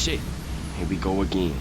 shit. Here we go again.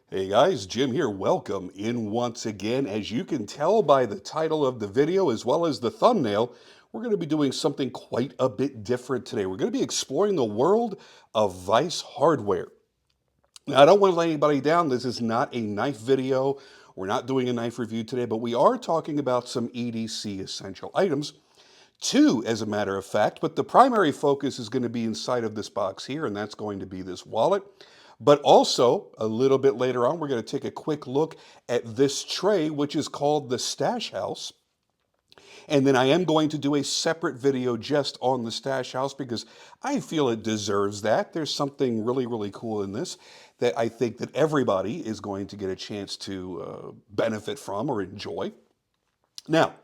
Hey guys, Jim here. Welcome in once again. As you can tell by the title of the video as well as the thumbnail, we're going to be doing something quite a bit different today. We're going to be exploring the world of Vice hardware. Now, I don't want to let anybody down. This is not a knife video. We're not doing a knife review today, but we are talking about some EDC essential items. Two, as a matter of fact, but the primary focus is going to be inside of this box here, and that's going to be this wallet. But also, a little bit later on, we're going to take a quick look at this tray, which is called the Stash House. And then I am going to do a separate video just on the Stash House because I feel it deserves that. There's something really, really cool in this that I think that everybody is going to get a chance to benefit from or enjoy. Now,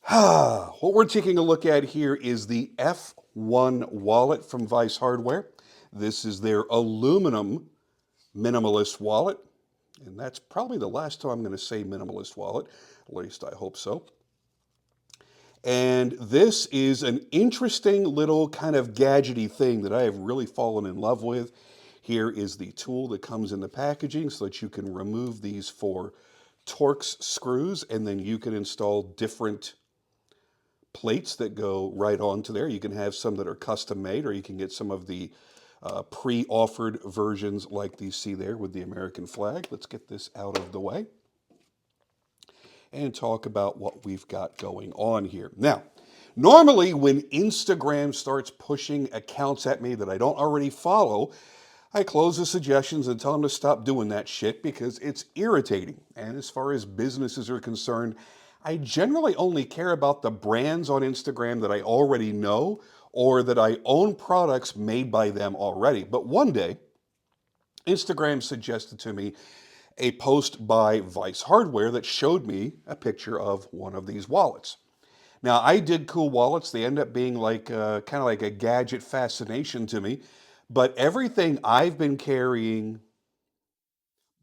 what we're taking a look at here is the F1 wallet from Vice Hardware. This is their aluminum minimalist wallet. And that's probably the last time I'm going to say minimalist wallet. At least I hope so. And this is an interesting little kind of gadgety thing that I have really fallen in love with. Here is the tool that comes in the packaging so that you can remove these 4 Torx screws, and then you can install different plates that go right onto there. You can have some that are custom made, or you can get some of the pre-offered versions like you see there with the American flag. Let's get this out of the way and talk about what we've got going on here. Now, normally when Instagram starts pushing accounts at me that I don't already follow, I close the suggestions and tell them to stop doing that shit because it's irritating. And as far as businesses are concerned, I generally only care about the brands on Instagram that I already know or that I own products made by them already. But one day, Instagram suggested to me a post by Vice Hardware that showed me a picture of one of these wallets. Now, I did cool wallets. They end up being like kind of like a gadget fascination to me. But I've been carrying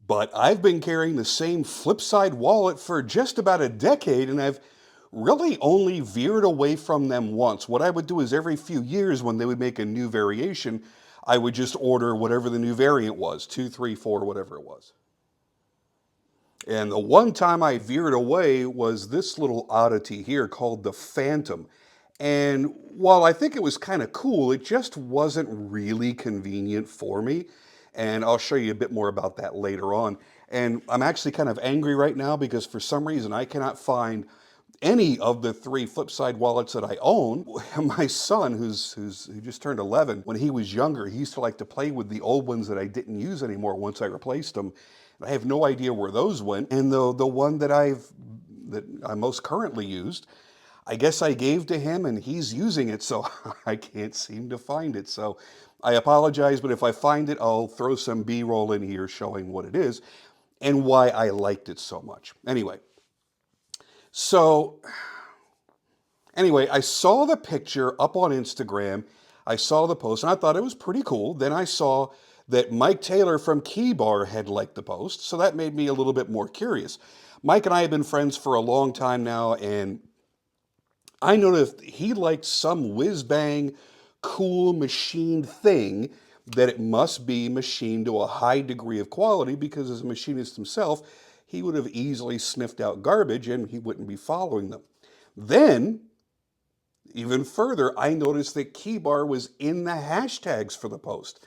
the same Flipside wallet for just about a decade, and I've really only veered away from them once. What I would do is every few years when they would make a new variation, I would just order whatever the new variant was, 2, 3, 4, whatever it was. And the one time I veered away was this little oddity here called the Phantom. And while I think it was kind of cool, it just wasn't really convenient for me. And I'll show you a bit more about that later on. And I'm actually kind of angry right now because for some reason I cannot find any of the 3 Flipside wallets that I own. My son, who just turned 11, when he was younger, he used to like to play with the old ones that I didn't use anymore once I replaced them. I have no idea where those went. And the one that I most currently used, I guess I gave to him and he's using it, so I can't seem to find it. So I apologize, but if I find it, I'll throw some B-roll in here showing what it is and why I liked it so much. So anyway, I saw the picture up on Instagram. I saw the post and I thought it was pretty cool. Then I saw that Mike Taylor from Keybar had liked the post, so that made me a little bit more curious. Mike and I have been friends for a long time now, and I noticed he liked some whiz bang, cool machined thing that it must be machined to a high degree of quality because as a machinist himself, he would have easily sniffed out garbage and he wouldn't be following them. Then, even further, I noticed that Keybar was in the hashtags for the post.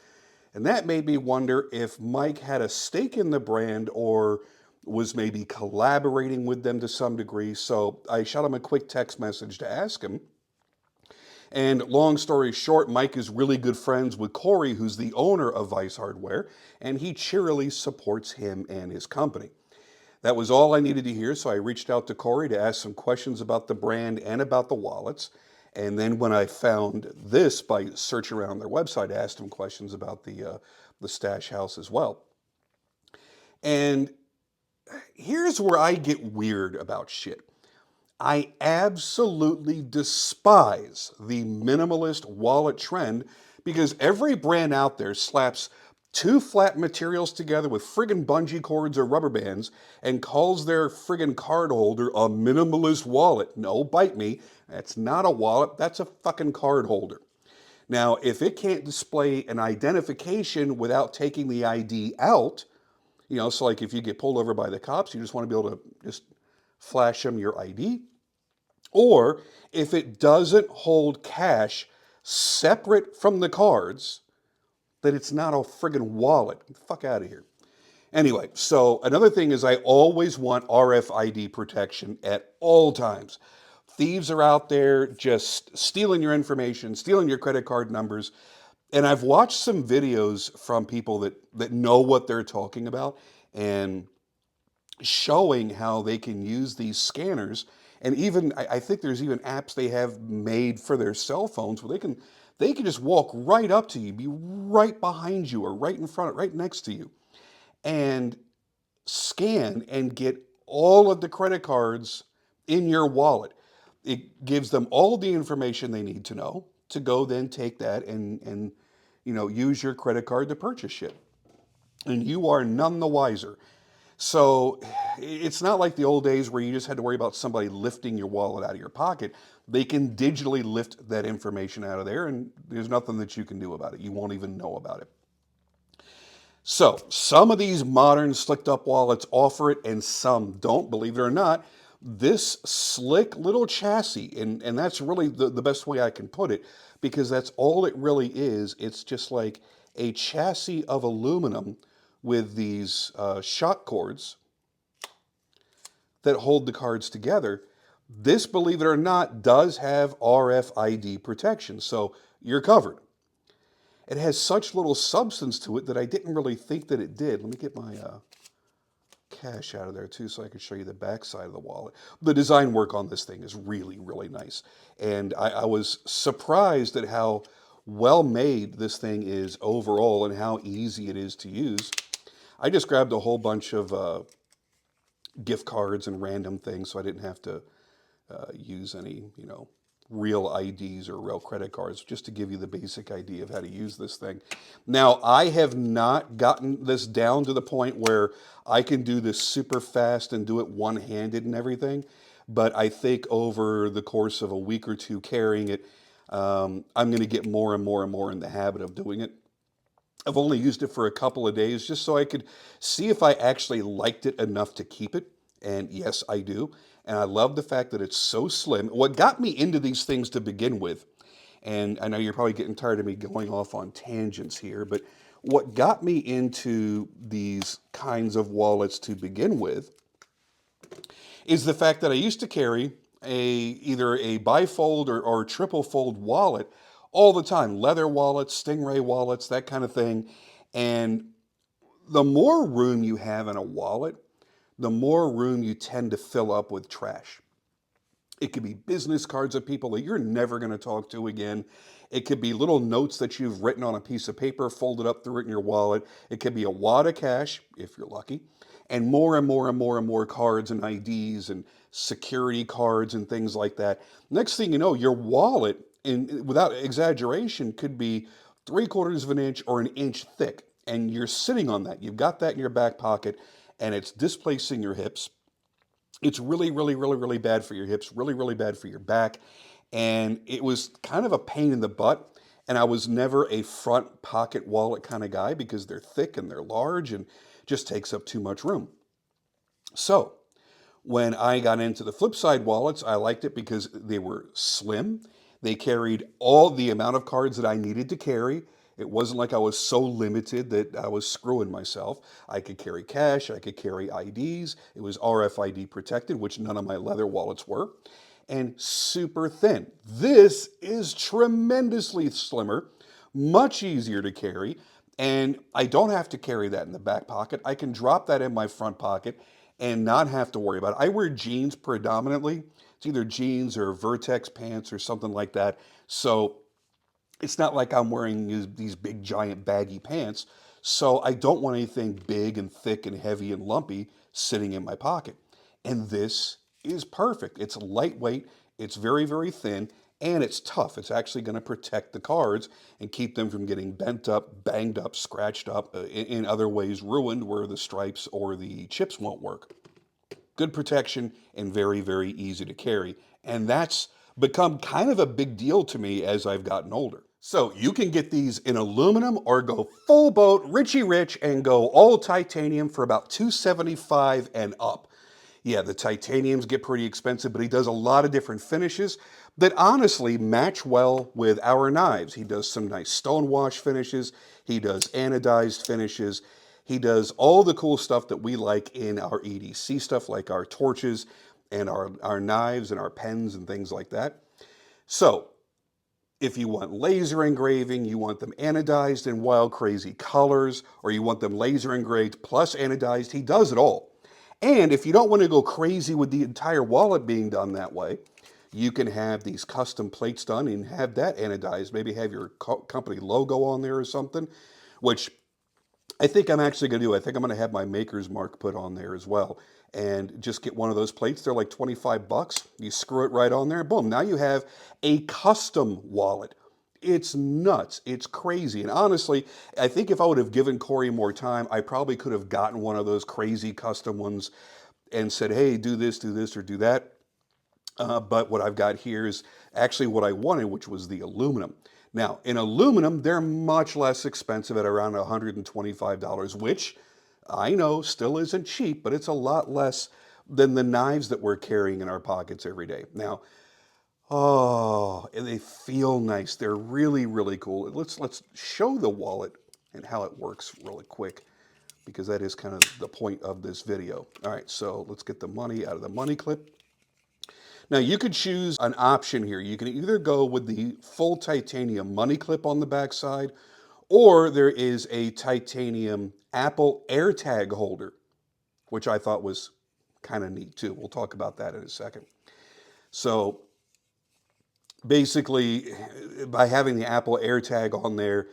And that made me wonder if Mike had a stake in the brand or was maybe collaborating with them to some degree. So I shot him a quick text message to ask him. And long story short, Mike is really good friends with Corey, who's the owner of Vice Hardware, and he cheerily supports him and his company. That was all I needed to hear, so I reached out to Corey to ask some questions about the brand and about the wallets. And then when I found this by searching around their website, I asked him questions about the stash house as well. And here's where I get weird about shit. I absolutely despise the minimalist wallet trend because every brand out there slaps two flat materials together with friggin' bungee cords or rubber bands and calls their friggin' card holder a minimalist wallet. No, bite me. That's not a wallet. That's a fucking card holder. Now, if it can't display an identification without taking the ID out, so like if you get pulled over by the cops, you just want to be able to just flash them your ID. Or if it doesn't hold cash separate from the cards, then it's not a friggin' wallet. Get the fuck out of here. Anyway, so another thing is I always want RFID protection at all times. Thieves are out there just stealing your information, stealing your credit card numbers. And I've watched some videos from people that know what they're talking about and showing how they can use these scanners. And even I think there's even apps they have made for their cell phones where they can just walk right up to you, be right behind you or right in front, right next to you, and scan and get all of the credit cards in your wallet. It gives them all the information they need to know to go then take that and use your credit card to purchase shit. And you are none the wiser. So it's not like the old days where you just had to worry about somebody lifting your wallet out of your pocket. They can digitally lift that information out of there, and there's nothing that you can do about it. You won't even know about it. So some of these modern slicked up wallets offer it and some don't, believe it or not. This slick little chassis, and that's really the best way I can put it, because that's all it really is. It's just like a chassis of aluminum with these shock cords that hold the cards together. This, believe it or not, does have RFID protection, so you're covered. It has such little substance to it that I didn't really think that it did. Let me get my cash out of there too so I can show you the back side of the wallet. The design work on this thing is really, really nice. And I was surprised at how well made this thing is overall and how easy it is to use. I just grabbed a whole bunch of gift cards and random things so I didn't have to use any, real IDs or real credit cards, just to give you the basic idea of how to use this thing. Now, I have not gotten this down to the point where I can do this super fast and do it one-handed and everything, but I think over the course of a week or two carrying it, I'm going to get more and more and more in the habit of doing it. I've only used it for a couple of days just so I could see if I actually liked it enough to keep it. And yes, I do. And I love the fact that it's so slim. What got me into these things to begin with, and I know you're probably getting tired of me going off on tangents here, but what got me into these kinds of wallets to begin with is the fact that I used to carry either a bifold or triple fold wallet all the time. Leather wallets, Stingray wallets, that kind of thing. And the more room you have in a wallet, the more room you tend to fill up with trash. It could be business cards of people that you're never going to talk to again. It could be little notes that you've written on a piece of paper, folded up, threw it in your wallet. It could be a wad of cash, if you're lucky, and more and more and more and more cards and IDs and security cards and things like that. Next thing you know, your wallet, without exaggeration, could be 3/4 of an inch or an inch thick. And you're sitting on that. You've got that in your back pocket, and it's displacing your hips. It's really, really, really, really bad for your hips, really, really bad for your back. And it was kind of a pain in the butt. And I was never a front pocket wallet kind of guy because they're thick and they're large and just takes up too much room. So when I got into the flip side wallets, I liked it because they were slim. They carried all the amount of cards that I needed to carry. It wasn't like I was so limited that I was screwing myself. I could carry cash, I could carry IDs. It was RFID protected, which none of my leather wallets were, and super thin. This is tremendously slimmer, much easier to carry, and I don't have to carry that in the back pocket. I can drop that in my front pocket and not have to worry about it. I wear jeans predominantly. It's either jeans or Vertex pants or something like that. So it's not like I'm wearing these big giant baggy pants. So I don't want anything big and thick and heavy and lumpy sitting in my pocket. And this is perfect. It's lightweight, it's very, very thin, and it's tough. It's actually going to protect the cards and keep them from getting bent up, banged up, scratched up, in other ways ruined where the stripes or the chips won't work. Good protection and very, very easy to carry. And that's become kind of a big deal to me as I've gotten older. So you can get these in aluminum or go full boat, Richie Rich, and go all titanium for about $275 and up. Yeah, the titaniums get pretty expensive, but he does a lot of different finishes that honestly match well with our knives. He does some nice stonewash finishes. He does anodized finishes. He does all the cool stuff that we like in our EDC stuff, like our torches and our knives and our pens and things like that. So if you want laser engraving, you want them anodized in wild, crazy colors, or you want them laser engraved plus anodized, he does it all. And if you don't want to go crazy with the entire wallet being done that way, you can have these custom plates done and have that anodized. Maybe have your company logo on there or something, which I think I'm actually going to do. I think I'm going to have my maker's mark put on there as well and just get one of those plates. They're like 25 bucks. You screw it right on there. Boom. Now you have a custom wallet. It's nuts. It's crazy. And honestly, I think if I would have given Corey more time, I probably could have gotten one of those crazy custom ones and said, hey, do this, or do that. But what I've got here is actually what I wanted, which was the aluminum. Now, in aluminum, they're much less expensive at around $125, which I know still isn't cheap, but it's a lot less than the knives that we're carrying in our pockets every day. Now, oh, and they feel nice. They're really, really cool. Let's show the wallet and how it works really quick because that is kind of the point of this video. All right, so let's get the money out of the money clip. Now you could choose an option here. You can either go with the full titanium money clip on the backside, or there is a titanium Apple AirTag holder, which I thought was kind of neat too. We'll talk about that in a second. So basically, by having the Apple AirTag on there,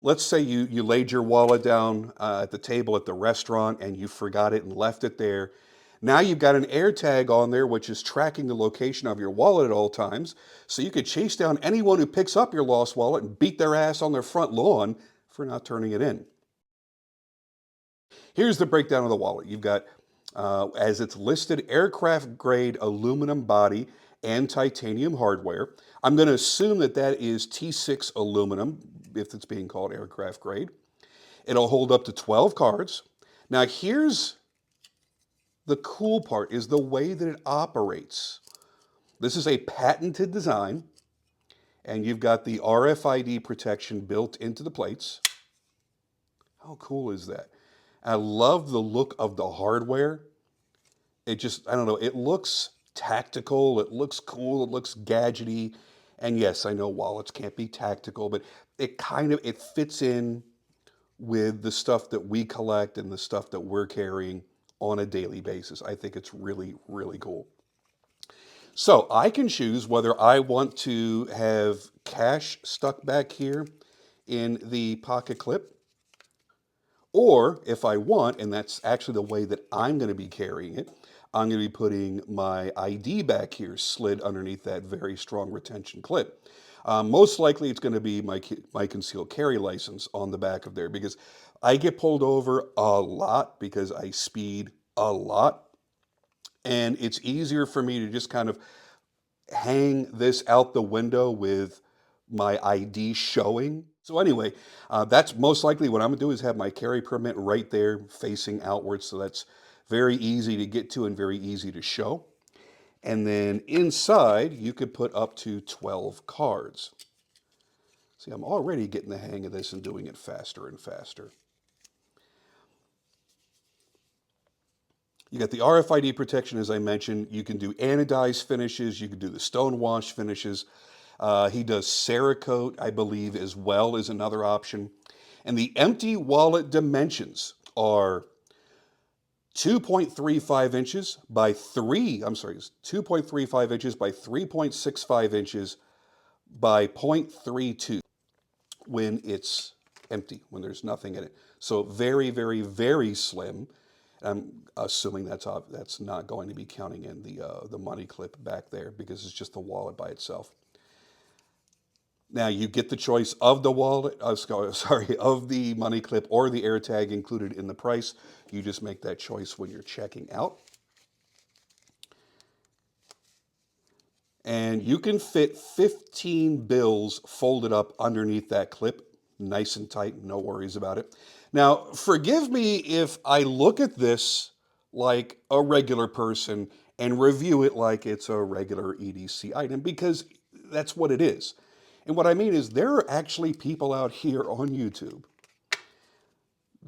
let's say you laid your wallet down at the table at the restaurant and you forgot it and left it there. Now you've got an AirTag on there which is tracking the location of your wallet at all times, so you could chase down anyone who picks up your lost wallet and beat their ass on their front lawn for not turning it in. Here's the breakdown of the wallet. You've got, as it's listed, aircraft grade aluminum body and titanium hardware. I'm going to assume that that is T6 aluminum, if it's being called aircraft grade. It'll hold up to 12 cards. Now here's the cool part, is the way that it operates. This is a patented design, and you've got the RFID protection built into the plates. How cool is that? I love the look of the hardware. It just, I don't know, it looks tactical, it looks cool, it looks gadgety. And yes, I know wallets can't be tactical, but it fits in with the stuff that we collect and the stuff that we're carrying on a daily basis. I think it's really, really cool. So I can choose whether I want to have cash stuck back here in the pocket clip, or if I want, and that's actually the way that I'm going to be carrying it, I'm going to be putting my ID back here slid underneath that very strong retention clip. Most likely it's going to be my concealed carry license on the back of there, because I get pulled over a lot because I speed a lot. And it's easier for me to just kind of hang this out the window with my ID showing. So anyway, that's most likely what I'm gonna do, is have my carry permit right there facing outwards. So that's very easy to get to and very easy to show. And then inside, you could put up to 12 cards. See, I'm already getting the hang of this and doing it faster and faster. You got the RFID protection, as I mentioned. You can do anodized finishes. You can do the stone wash finishes. He does Cerakote, I believe, as well, as another option. And the empty wallet dimensions are 2.35 inches by 2.35 inches by 3.65 inches by 0.32 when it's empty, when there's nothing in it. So very, very, very slim. I'm assuming that's not going to be counting in the money clip back there, because it's just the wallet by itself. Now you get the choice of the wallet, of the money clip or the AirTag included in the price. You just make that choice when you're checking out. And you can fit 15 bills folded up underneath that clip, nice and tight, no worries about it. Now, forgive me if I look at this like a regular person and review it like it's a regular EDC item, because that's what it is. And what I mean is, there are actually people out here on YouTube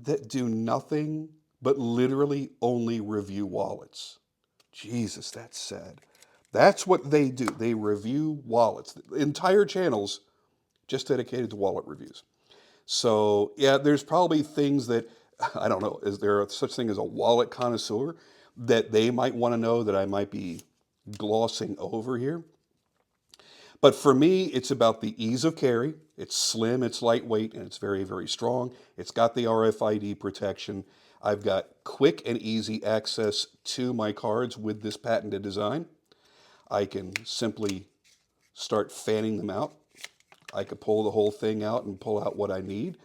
that do nothing but literally only review wallets. Jesus, that's sad. That's what they do. They review wallets. Entire channels just dedicated to wallet reviews. So yeah, there's probably things that, I don't know, is there such thing as a wallet connoisseur that they might want to know that I might be glossing over here? But for me, it's about the ease of carry. It's slim, it's lightweight, and it's very, very strong. It's got the RFID protection. I've got quick and easy access to my cards with this patented design. I can simply start fanning them out. I could pull the whole thing out and pull out what I need.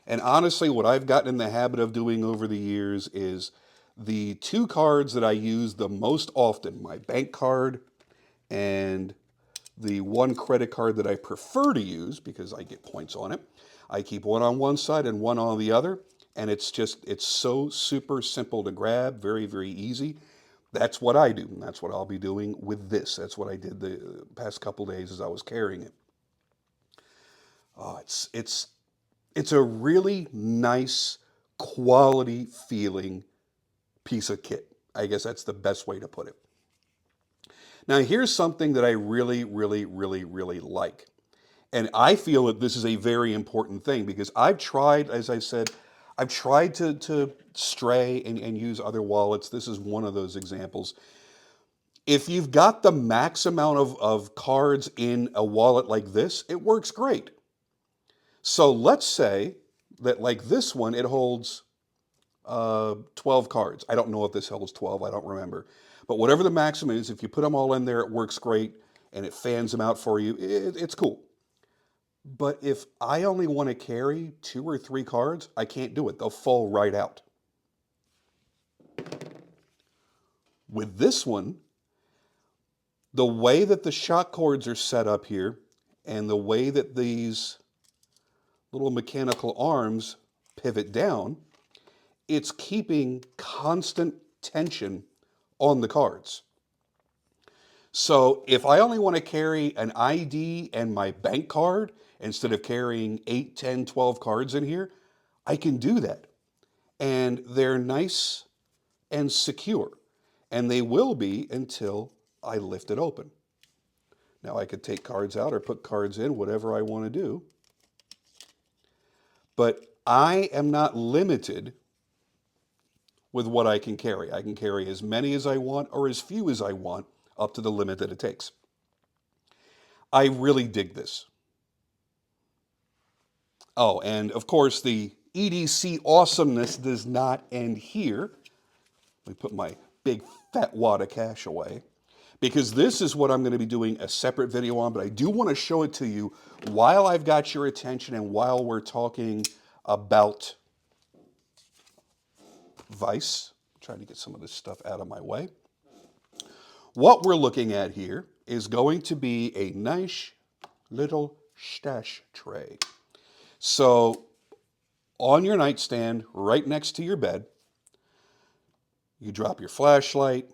And honestly, what I've gotten in the habit of doing over the years is the two cards that I use the most often, my bank card and the one credit card that I prefer to use because I get points on it. I keep one on one side and one on the other. And it's so super simple to grab, very, very easy. That's what I do, and that's what I'll be doing with this. That's what I did the past couple days as I was carrying it. Oh, it's a really nice, quality feeling piece of kit. I guess that's the best way to put it. Now, here's something that I really, really, really, really like. And I feel that this is a very important thing, because I've tried, as I said, I've tried to stray and use other wallets. This is one of those examples. If you've got the max amount of cards in a wallet like this, it works great. So let's say that, like this one, it holds 12 cards. I don't know if this holds 12, I don't remember. But whatever the maximum is, if you put them all in there, it works great and it fans them out for you. It's cool. But if I only want to carry 2 or 3 cards, I can't do it. They'll fall right out. With this one, the way that the shock cords are set up here and the way that these little mechanical arms pivot down, it's keeping constant tension on the cards. So if I only want to carry an ID and my bank card instead of carrying 8, 10, 12 cards in here, I can do that. And they're nice and secure. And they will be until I lift it open. Now I could take cards out or put cards in, whatever I want to do. But I am not limited with what I can carry. I can carry as many as I want or as few as I want up to the limit that it takes. I really dig this. Oh, and of course, the EDC awesomeness does not end here. Let me put my big fat wad of cash away, because this is what I'm going to be doing a separate video on, but I do want to show it to you while I've got your attention and while we're talking about Vice. Trying to get some of this stuff out of my way. What we're looking at here is going to be a nice little stash tray. So on your nightstand, right next to your bed, you drop your flashlight,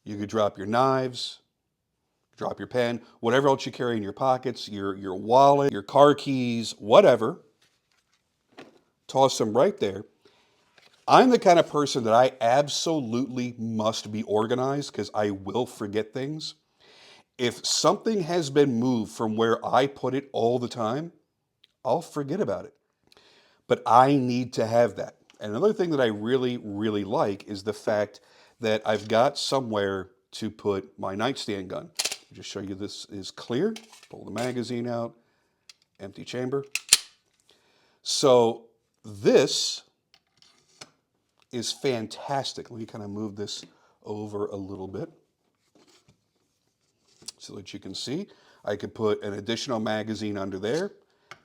you could drop your knives, drop your pen, whatever else you carry in your pockets, your wallet, your car keys, whatever. Toss them right there. I'm the kind of person that I absolutely must be organized because I will forget things. If something has been moved from where I put it all the time, I'll forget about it. But I need to have that. And another thing that I really, really like is the fact that I've got somewhere to put my nightstand gun. I'll just show you this is clear. Pull the magazine out, empty chamber. So this is fantastic. Let me kind of move this over a little bit so that you can see. I could put an additional magazine under there,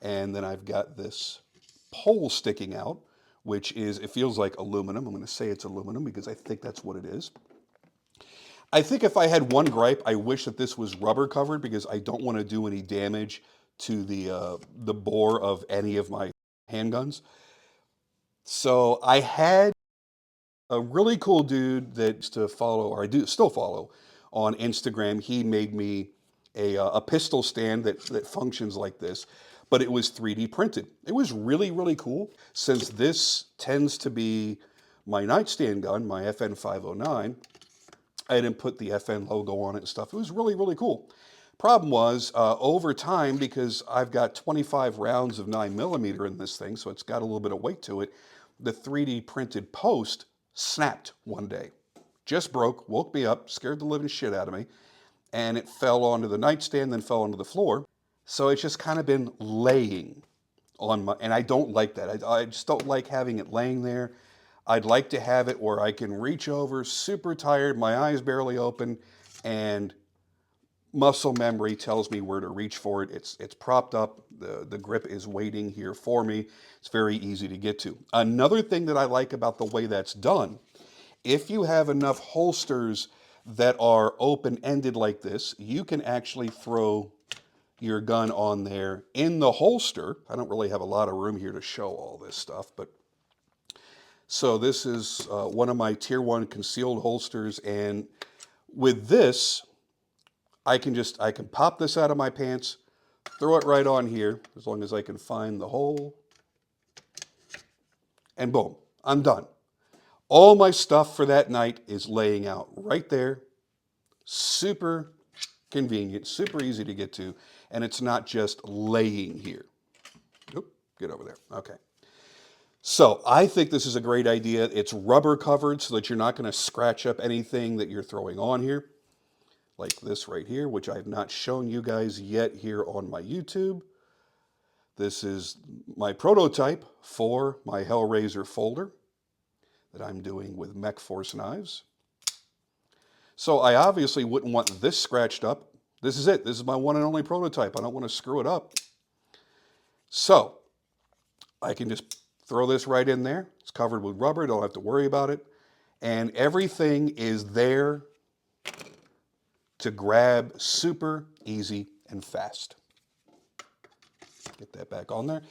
and then I've got this pole sticking out, which is, it feels like aluminum. I'm going to say it's aluminum because I think that's what it is. I think if I had one gripe, I wish that this was rubber covered because I don't want to do any damage to the bore of any of my handguns. So I had a really cool dude that used to follow, or I do still follow, on Instagram. He made me a pistol stand that functions like this, but it was 3D printed. It was really, really cool. Since this tends to be my nightstand gun, my FN 509, I didn't put the FN logo on it and stuff. It was really, really cool. Problem was, over time, because I've got 25 rounds of 9mm in this thing, so it's got a little bit of weight to it, the 3D printed post snapped one day. Just broke, woke me up, scared the living shit out of me, and it fell onto the nightstand, then fell onto the floor. So it's just kind of been laying on my, and I don't like that. I just don't like having it laying there. I'd like to have it where I can reach over, super tired, my eyes barely open, and muscle memory tells me where to reach for it. It's propped up. The grip is waiting here for me. It's very easy to get to. Another thing that I like about the way that's done, if you have enough holsters that are open-ended like this, you can actually throw your gun on there in the holster. I don't really have a lot of room here to show all this stuff, but so this is one of my Tier 1 concealed holsters, and with this, I can pop this out of my pants, throw it right on here, as long as I can find the hole, and boom, I'm done. All my stuff for that night is laying out right there. Super convenient, super easy to get to, and it's not just laying here. Oop, get over there. Okay. So I think this is a great idea. It's rubber covered so that you're not going to scratch up anything that you're throwing on here. Like this right here, which I've not shown you guys yet here on my YouTube. This is my prototype for my Hellraiser folder that I'm doing with Mech Force knives. So I obviously wouldn't want this scratched up. This is it. This is my one and only prototype. I don't want to screw it up. So I can just throw this right in there. It's covered with rubber. Don't have to worry about it. And everything is there to grab super easy and fast. Get that back on there.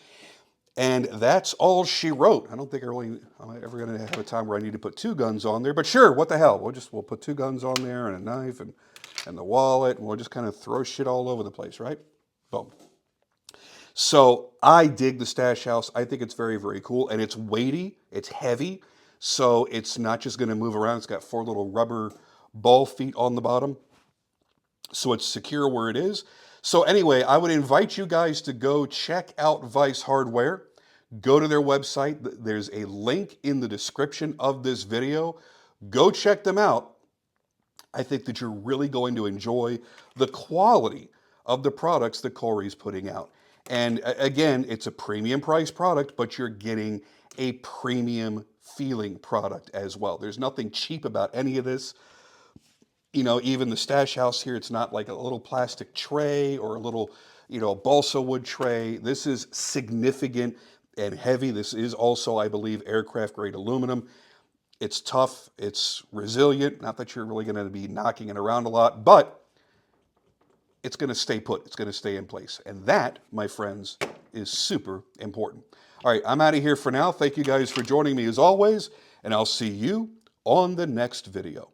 And that's all she wrote. I don't think I'm ever going to have a time where I need to put two guns on there, but sure, what the hell? We'll put two guns on there and a knife and the wallet, and we'll just kind of throw shit all over the place, right? Boom. So I dig the stash house. I think it's very, very cool, and it's weighty, it's heavy, so it's not just going to move around. It's got 4 little rubber ball feet on the bottom, so it's secure where it is. So anyway, I would invite you guys to go check out Vice Hardware. Go to their website. There's a link in the description of this video. Go check them out. I think that you're really going to enjoy the quality of the products that Corey's putting out. And again, it's a premium price product, but you're getting a premium feeling product as well. There's nothing cheap about any of this. You know, even the stash house here, it's not like a little plastic tray or a little, balsa wood tray. This is significant and heavy. This is also, I believe, aircraft grade aluminum. It's tough, it's resilient. Not that you're really going to be knocking it around a lot, but it's going to stay put. It's going to stay in place. And that, my friends, is super important. All right, I'm out of here for now. Thank you guys for joining me as always, and I'll see you on the next video.